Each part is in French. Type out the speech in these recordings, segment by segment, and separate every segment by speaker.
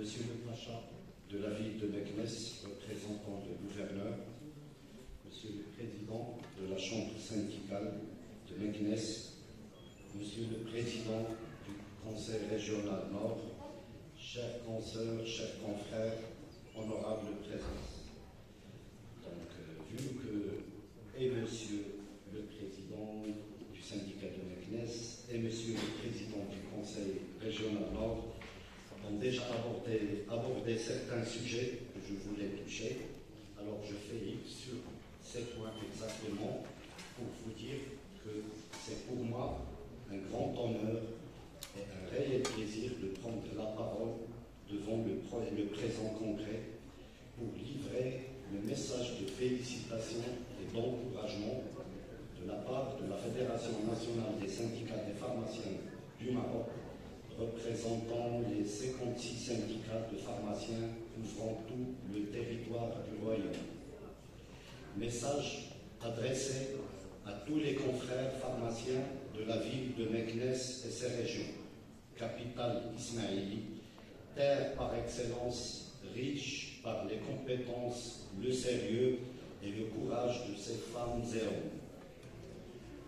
Speaker 1: Monsieur le Pacha de la ville de Meknès, représentant le gouverneur, Monsieur le Président de la Chambre syndicale de Meknès, Monsieur le Président du Conseil régional Nord, chers consoeurs, chers confrères, honorable présence. Donc, vu que et Monsieur le Président du syndicat de Meknès et Monsieur le Président du Conseil régional Nord ont déjà abordé certains sujets que je voulais toucher, alors je fais sur ces points exactement pour vous dire que c'est pour moi un grand honneur et un réel plaisir de prendre la parole devant le présent congrès pour livrer le message de félicitations et d'encouragement de la part de la Fédération nationale des syndicats des pharmaciens du Maroc, représentant les 56 syndicats de pharmaciens couvrant tout le territoire du Royaume. Message adressé à tous les confrères pharmaciens de la ville de Meknès et ses régions, capitale ismaélie, terre par excellence riche par les compétences, le sérieux et le courage de ces femmes et hommes,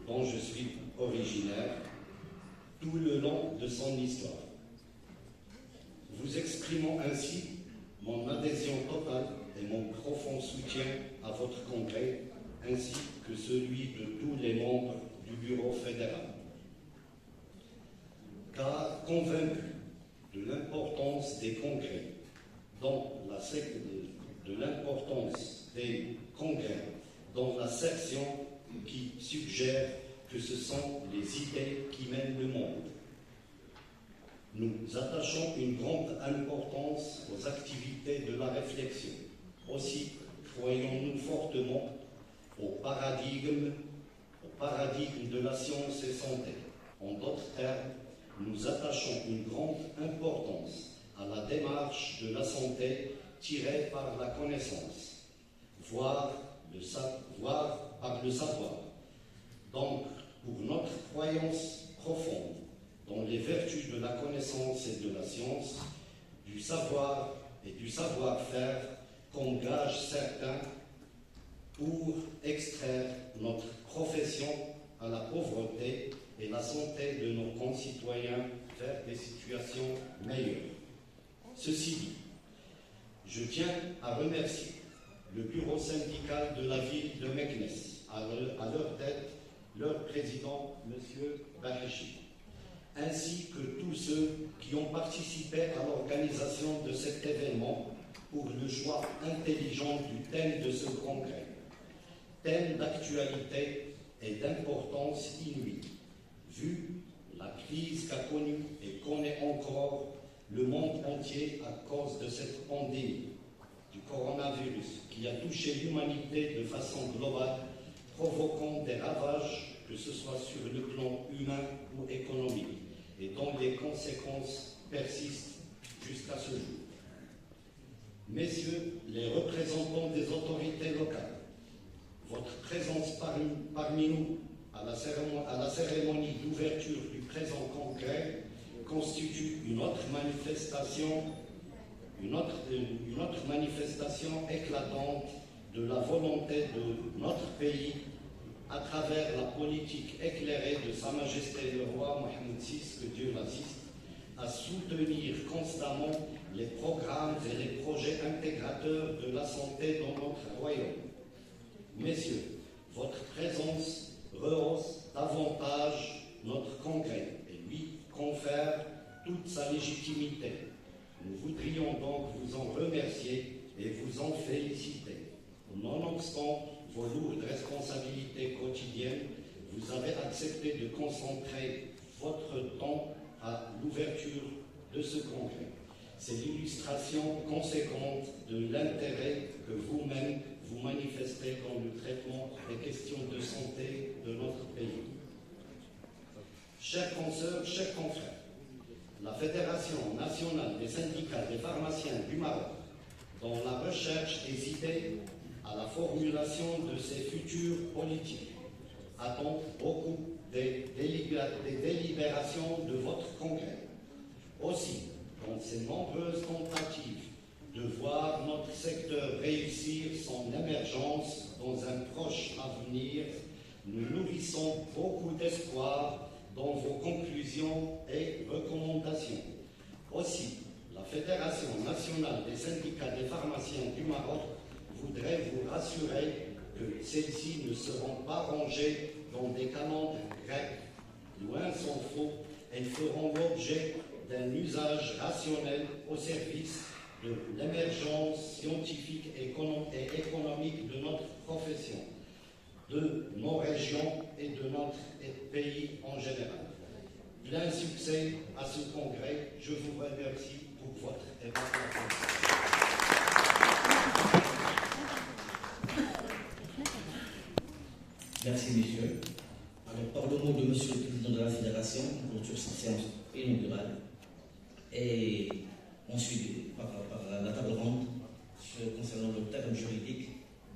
Speaker 1: dont je suis originaire, tout le long de son histoire. Vous exprimons ainsi mon adhésion totale et mon profond soutien à votre congrès, ainsi que celui de tous les membres du bureau fédéral. Car convaincu de l'importance des congrès, dans la section qui suggère que ce sont les idées qui mènent le monde. Nous attachons une grande importance aux activités de la réflexion. Aussi, croyons-nous fortement au paradigme de la science et santé. En d'autres termes, nous attachons une grande importance à la démarche de la santé tirée par la connaissance, voire par le savoir. Donc, pour notre croyance profonde dans les vertus de la connaissance et de la science, du savoir et du savoir-faire qu'engage certains pour extraire notre profession à la pauvreté et la santé de nos concitoyens vers des situations meilleures. Ceci dit, je tiens à remercier le bureau syndical de la ville de Meknès, à leur tête, leur président, M. Bahachi, ainsi que tous ceux qui ont participé à l'organisation de cet événement pour le choix intelligent du thème de ce congrès. Thème d'actualité et d'importance inouïe, vu la crise qu'a connue et connaît encore le monde entier à cause de cette pandémie du coronavirus qui a touché l'humanité de façon globale, provoquant des ravages, que ce soit sur le plan humain ou économique, et dont les conséquences persistent jusqu'à ce jour. Messieurs les représentants des autorités locales, votre présence parmi nous à la cérémonie d'ouverture du présent congrès constitue une autre manifestation éclatante de la volonté de notre pays à travers la politique éclairée de Sa Majesté le roi Mohamed VI, que Dieu l'assiste, à soutenir constamment les programmes et les projets intégrateurs de la santé dans notre royaume. Messieurs, votre présence rehausse davantage notre congrès et lui confère toute sa légitimité. Nous voudrions donc vous en remercier et vous en féliciter. Nonobstant vos lourdes responsabilités quotidiennes, vous avez accepté de concentrer votre temps à l'ouverture de ce congrès. C'est l'illustration conséquente de l'intérêt que vous-même vous manifestez dans le traitement des questions de santé de notre pays. Chers consoeurs, chers confrères, la Fédération nationale des syndicats des pharmaciens du Maroc, dans la recherche des idées à la formulation de ses futures politiques, attend beaucoup des délibérations de votre congrès. Aussi, dans dans ces nombreuses tentatives de voir notre secteur réussir son émergence dans un proche avenir, nous nourrissons beaucoup d'espoir dans vos conclusions et recommandations. Aussi, la Fédération nationale des syndicats des pharmaciens du Maroc voudrait vous rassurer que celles-ci ne seront pas rangées dans des calendes grecs. Loin s'en faut, elles feront l'objet d'un usage rationnel au service de l'émergence scientifique et économique de notre profession, de nos régions et de notre pays en général. Plein succès à ce congrès. Je vous remercie pour votre attention.
Speaker 2: Merci, messieurs. Alors, par le mot de monsieur le président de la Fédération, on clôture cette séance inaugurale. Et ensuite, par la table ronde, concernant le terme juridique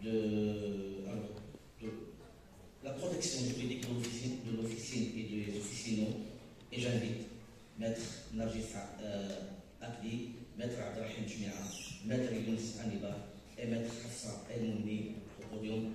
Speaker 2: de la protection juridique de l'officine et des officinaux. Et j'invite Maître Narjissa Akli, Maître Abdelrahim Jumia, Maître Younis Aniba et Maître Hafsa El Mouni au podium